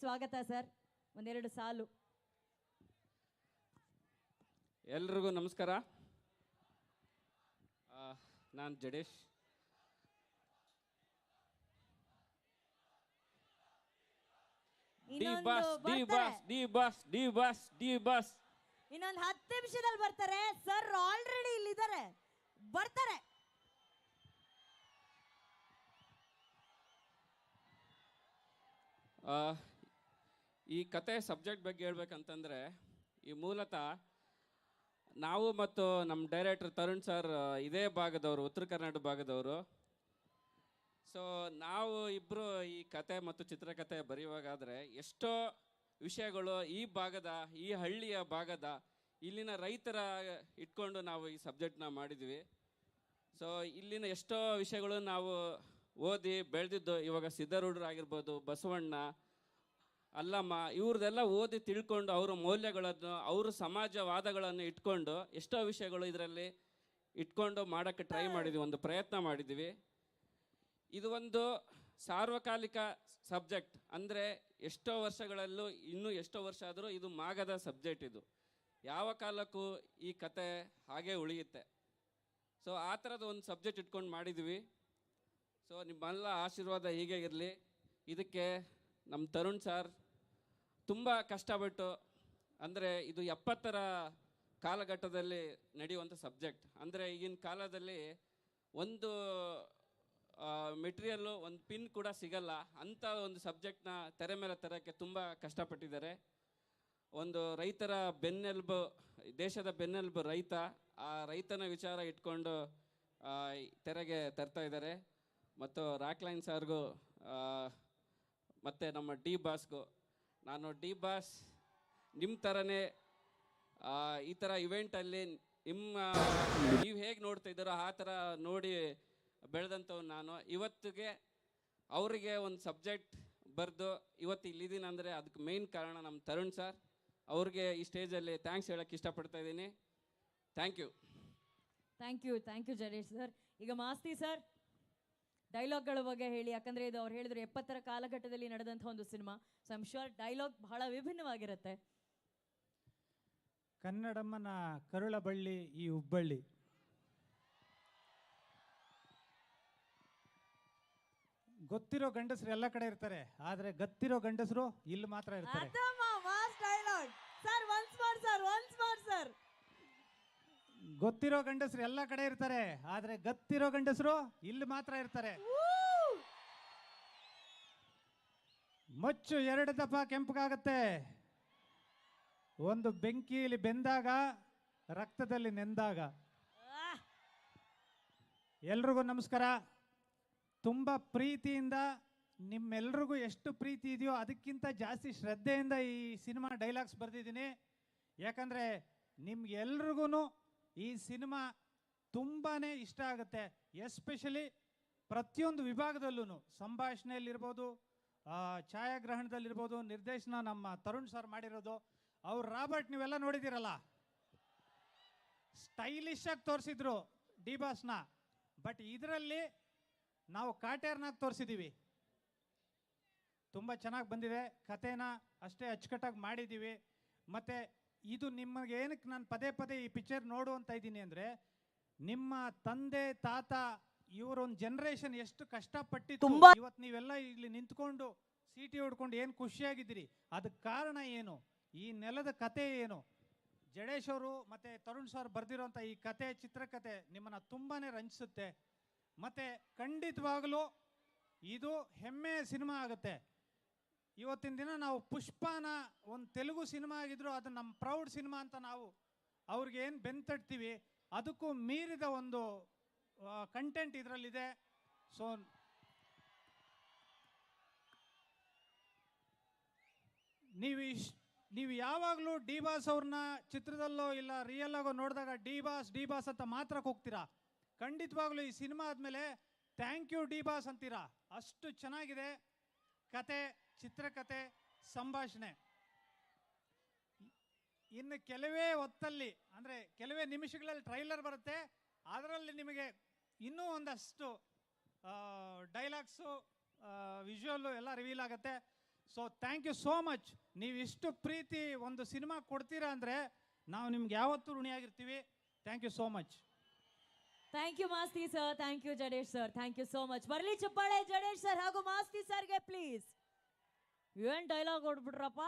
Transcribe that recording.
ಸ್ವಾಗತ ಸರ್. ಒಂದೆರಡು ಸಾಲು. ಎಲ್ರಿಗೂ ನಮಸ್ಕಾರ. ನಾನು ಜಡೇಶ್. ಇನ್ನೊಂದು 10 ನಿಮಿಷದಲ್ಲಿ ಬರ್ತಾರೆ ಸರ್. ಆಲ್ರೆಡಿ ಇಲ್ಲಿದ್ದಾರೆ, ಬರ್ತಾರೆ. ಈ ಕತೆ ಸಬ್ಜೆಕ್ಟ್ ಬಗ್ಗೆ ಹೇಳ್ಬೇಕಂತಂದ್ರೆ, ಈ ಮೂಲತಃ ನಾವು ಮತ್ತು ನಮ್ಮ ಡೈರೆಕ್ಟರ್ ತರುಣ್ ಸರ್ ಇದೇ ಭಾಗದವರು, ಉತ್ತರ ಕರ್ನಾಟಕ ಭಾಗದವರು. ಸೊ ನಾವು ಇಬ್ಬರು ಈ ಕತೆ ಮತ್ತು ಚಿತ್ರಕಥೆ ಬರೆಯುವಾಗಾದರೆ ಎಷ್ಟೋ ವಿಷಯಗಳು ಈ ಭಾಗದ, ಈ ಹಳ್ಳಿಯ ಭಾಗದ, ಇಲ್ಲಿನ ರೈತರ ಇಟ್ಕೊಂಡು ನಾವು ಈ ಸಬ್ಜೆಕ್ಟ್ನ ಮಾಡಿದ್ವಿ. ಸೊ ಇಲ್ಲಿನ ಎಷ್ಟೋ ವಿಷಯಗಳು ನಾವು ಓದಿ ಬೆಳೆದಿದ್ದು. ಇವಾಗ ಸಿದ್ಧಾರೂಢರಾಗಿರ್ಬೋದು, ಬಸವಣ್ಣ, ಅಲ್ಲಮ್ಮ, ಇವ್ರದ್ದೆಲ್ಲ ಓದಿ ತಿಳ್ಕೊಂಡು ಅವರ ಮೌಲ್ಯಗಳನ್ನು, ಅವರ ಸಮಾಜವಾದಗಳನ್ನು ಇಟ್ಕೊಂಡು ಎಷ್ಟೋ ವಿಷಯಗಳು ಇದರಲ್ಲಿ ಇಟ್ಕೊಂಡು ಮಾಡೋಕ್ಕೆ ಟ್ರೈ ಮಾಡಿದ್ವಿ, ಒಂದು ಪ್ರಯತ್ನ ಮಾಡಿದ್ವಿ. ಇದು ಒಂದು ಸಾರ್ವಕಾಲಿಕ ಸಬ್ಜೆಕ್ಟ್. ಅಂದರೆ ಎಷ್ಟೋ ವರ್ಷಗಳಲ್ಲೂ, ಇನ್ನೂ ಎಷ್ಟೋ ವರ್ಷ ಆದರೂ ಇದು ಮಾಗದ ಸಬ್ಜೆಕ್ಟ್. ಇದು ಯಾವ ಕಾಲಕ್ಕೂ ಈ ಕತೆ ಹಾಗೆ ಉಳಿಯುತ್ತೆ. ಸೊ ಆ ಥರದ ಒಂದು ಸಬ್ಜೆಕ್ಟ್ ಇಟ್ಕೊಂಡು ಮಾಡಿದ್ವಿ. ಸೊ ನಿಮ್ಮೆಲ್ಲ ಆಶೀರ್ವಾದ ಹೀಗೆ ಇರಲಿ. ಇದಕ್ಕೆ ನಮ್ಮ ತರುಣ್ ಸರ್ ತುಂಬ ಕಷ್ಟಪಟ್ಟು, ಅಂದರೆ ಇದು 70ರ ಕಾಲಘಟ್ಟದಲ್ಲಿ ನಡೆಯುವಂಥ ಸಬ್ಜೆಕ್ಟ್. ಅಂದರೆ ಈಗಿನ ಕಾಲದಲ್ಲಿ ಒಂದು ಮೆಟೀರಿಯಲ್ಲು, ಒಂದು ಪಿನ್ ಕೂಡ ಸಿಗಲ್ಲ ಅಂಥ ಒಂದು ಸಬ್ಜೆಕ್ಟ್ನ ತೆರೆ ಮೇಲೆ ತರೋಕ್ಕೆ ತುಂಬ ಕಷ್ಟಪಟ್ಟಿದ್ದಾರೆ. ಒಂದು ರೈತರ ಬೆನ್ನೆಲುಬು, ದೇಶದ ಬೆನ್ನೆಲುಬು ರೈತ. ಆ ರೈತನ ವಿಚಾರ ಇಟ್ಕೊಂಡು ತೆರೆಗೆ ತರ್ತಾ ಇದ್ದಾರೆ. ಮತ್ತು ರಾಕ್ಲೈನ್ ಸರ್ಗೂ ಮತ್ತು ನಮ್ಮ ಡಿ ಬಾಸ್ಗೂ, ನಾನು ಡಿ ಬಾಸ್ ನಿಮ್ಮ ಥರನೇ ಈ ಥರ ಇವೆಂಟಲ್ಲಿ ನೀವು ಹೇಗೆ ನೋಡ್ತಾ ಇದ್ದಾರೋ ಆ ಥರ ನೋಡಿ ಬೆಳೆದಂಥವು ನಾನು. ಇವತ್ತಿಗೆ ಅವರಿಗೆ ಒಂದು ಸಬ್ಜೆಕ್ಟ್ ಬರೆದು ಇವತ್ತು ಇಲ್ಲಿದ್ದೀನಿ ಅಂದರೆ ಅದಕ್ಕೆ ಮೇಯ್ನ್ ಕಾರಣ ನಮ್ಮ ತರುಣ್ ಸರ್. ಅವ್ರಿಗೆ ಈ ಸ್ಟೇಜಲ್ಲಿ ಥ್ಯಾಂಕ್ಸ್ ಹೇಳೋಕ್ಕೆ ಇಷ್ಟಪಡ್ತಾ ಇದ್ದೀನಿ. Thank you. Thank you Jadesh sir. ಈಗ ಮಾಸ್ತಿ ಸರ್, ಡೈಲಾಗ್ಗಳ ಬಗ್ಗೆ ಹೇಳಿ. ಯಾಕಂದರೆ ಇದು ಅವ್ರು ಹೇಳಿದ್ರು 70ರ ಕಾಲಘಟ್ಟದಲ್ಲಿ ನಡೆದಂಥ ಒಂದು cinema. So I'm sure dialogue ಬಹಳ ವಿಭಿನ್ನವಾಗಿರುತ್ತೆ. ಕನ್ನಡಮ್ಮನ ಕರುಳ ಬಳ್ಳಿ ಈ ಹುಬ್ಬಳ್ಳಿ. ಗೊತ್ತಿರೋ ಗಂಡಸರು ಎಲ್ಲ ಕಡೆ ಇರ್ತಾರೆ, ಆದ್ರೆ ಗತ್ತಿರೋ ಗಂಡಸರು ಇಲ್ಲಿ ಮಾತ್ರ ಇರ್ತಾರೆ. ಗೊತ್ತಿರೋ ಗಂಡಸರು ಎಲ್ಲ ಕಡೆ ಇರ್ತಾರೆ, ಆದ್ರೆ ಗತ್ತಿರೋ ಗಂಡಸರು ಇಲ್ಲಿ ಮಾತ್ರ ಇರ್ತಾರೆ. ಮಚ್ಚು 2 ದಫಾ ಕೆಂಪಗಾಗತ್ತೆ. ಒಂದು ಬೆಂಕಿಯಲ್ಲಿ ಬೆಂದಾಗ, ರಕ್ತದಲ್ಲಿ ನೆಂದಾಗ. ಎಲ್ರಿಗೂ ನಮಸ್ಕಾರ. ತುಂಬ ಪ್ರೀತಿಯಿಂದ, ನಿಮ್ಮೆಲ್ರಿಗೂ ಎಷ್ಟು ಪ್ರೀತಿ ಇದೆಯೋ ಅದಕ್ಕಿಂತ ಜಾಸ್ತಿ ಶ್ರದ್ಧೆಯಿಂದ ಈ ಸಿನಿಮಾ ಡೈಲಾಗ್ಸ್ ಬರೆದಿದ್ದೀನಿ. ಯಾಕಂದರೆ ನಿಮ್ಗೆಲ್ರಿಗೂ ಈ ಸಿನಿಮಾ ತುಂಬಾ ಇಷ್ಟ ಆಗುತ್ತೆ. ಎಸ್ಪೆಷಲಿ ಪ್ರತಿಯೊಂದು ವಿಭಾಗದಲ್ಲೂ, ಸಂಭಾಷಣೆಯಲ್ಲಿರ್ಬೋದು, ಛಾಯಾಗ್ರಹಣದಲ್ಲಿರ್ಬೋದು, ನಿರ್ದೇಶನ ನಮ್ಮ ತರುಣ್ ಸರ್ ಮಾಡಿರೋದು. ಅವ್ರು ರಾಬರ್ಟ್ ನೀವೆಲ್ಲ ನೋಡಿದ್ದೀರಲ್ಲ, ಸ್ಟೈಲಿಶ್ ಆಗಿ ತೋರಿಸಿದ್ರು ಡಿ ಬಾಸ್ನ. ಬಟ್ ಇದರಲ್ಲಿ ನಾವು ಕಾಟೇರ್ನಾಗಿ ತೋರಿಸಿದ್ದೀವಿ. ತುಂಬ ಚೆನ್ನಾಗಿ ಬಂದಿದೆ. ಕಥೆನ ಅಷ್ಟೇ ಅಚ್ಚುಕಟ್ಟಾಗಿ ಮಾಡಿದ್ದೀವಿ. ಮತ್ತು ಇದು ನಿಮಗೆ ಏನಕ್ಕೆ ನಾನು ಪದೇ ಪದೇ ಈ ಪಿಕ್ಚರ್ ನೋಡು ಅಂತ ಇದ್ದೀನಿ ಅಂದರೆ, ನಿಮ್ಮ ತಂದೆ ತಾತ ಇವರೊಂದು ಜನ್ರೇಷನ್ ಎಷ್ಟು ಕಷ್ಟಪಟ್ಟಿತ್ತು. ಇವತ್ತು ನೀವೆಲ್ಲ ಇಲ್ಲಿ ನಿಂತ್ಕೊಂಡು ಸೀಟಿ ಹೊಡ್ಕೊಂಡು ಏನು ಖುಷಿಯಾಗಿದ್ದೀರಿ, ಅದಕ್ಕೆ ಕಾರಣ ಏನು, ಈ ನೆಲದ ಕತೆ ಏನು. ಜಡೇಶ್ ಅವರು ಮತ್ತು ತರುಣ್ ಸರ್ ಬರೆದಿರೋಂಥ ಈ ಕತೆ, ಚಿತ್ರಕಥೆ ನಿಮ್ಮನ್ನು ತುಂಬಾ ರಂಜಿಸುತ್ತೆ. ಮತ್ತು ಖಂಡಿತವಾಗಲೂ ಇದು ಹೆಮ್ಮೆಯ ಸಿನಿಮಾ ಆಗುತ್ತೆ. ಇವತ್ತಿನ ದಿನ ನಾವು ಪುಷ್ಪನ ಒಂದು ತೆಲುಗು ಸಿನಿಮಾ ಆಗಿದ್ರು ಅದು ನಮ್ಮ ಪ್ರೌಡ್ ಸಿನಿಮಾ ಅಂತ ನಾವು ಅವ್ರಿಗೆ ಏನು ಬೆಂತಟ್ತೀವಿ, ಅದಕ್ಕೂ ಮೀರಿದ ಒಂದು ಕಂಟೆಂಟ್ ಇದರಲ್ಲಿದೆ. ಸೊ ನೀವು ಯಾವಾಗಲೂ ಡಿ ಬಾಸ್ ಅವ್ರನ್ನ ಚಿತ್ರದಲ್ಲೋ ಇಲ್ಲ ರಿಯಲ್ ಆಗೋ ನೋಡಿದಾಗ ಡಿ ಬಾಸ್ ಅಂತ ಮಾತ್ರ ಹೋಗ್ತೀರಾ. ಖಂಡಿತವಾಗ್ಲೂ ಈ ಸಿನಿಮಾ ಆದಮೇಲೆ ಥ್ಯಾಂಕ್ ಯು ಡಿ ಬಾಸ್ ಅಂತೀರಾ. ಅಷ್ಟು ಚೆನ್ನಾಗಿದೆ ಕತೆ, ಚಿತ್ರಕಥೆ, ಸಂಭಾಷಣೆ. ಇನ್ನು ಕೆಲವೇ ಹೊತ್ತಲ್ಲಿ, ಅಂದರೆ ಕೆಲವೇ ನಿಮಿಷಗಳಲ್ಲಿ ಟ್ರೈಲರ್ ಬರುತ್ತೆ. ಅದರಲ್ಲಿ ನಿಮಗೆ ಇನ್ನೂ ಒಂದಷ್ಟು ಡೈಲಾಗ್ಸು, ವಿಜುವಲ್ಲು ಎಲ್ಲ ರಿವೀಲ್ ಆಗುತ್ತೆ. So thank you so much. ನೀವು ಇಷ್ಟು ಪ್ರೀತಿ ಒಂದು ಸಿನಿಮಾ ಕೊಡ್ತೀರಾ ಅಂದರೆ ನಾವು ನಿಮ್ಗೆ ಯಾವತ್ತೂ ಋಣಿಯಾಗಿರ್ತೀವಿ. Thank you so much. Thank you Masti sir, thank you Jadesh sir, thank you so much. ಬರಲಿ ಚಪ್ಪಾಳೆ ಜಡೇಶ್ ಸರ್ ಹಾಗೂ ಮಾಸ್ತಿ ಸರ್ಗೆ ಪ್ಲೀಸ್. ಏನ್ ಡೈಲಾಗ್ ಹೊಡ್ಬಿಟ್ರಪ್ಪ.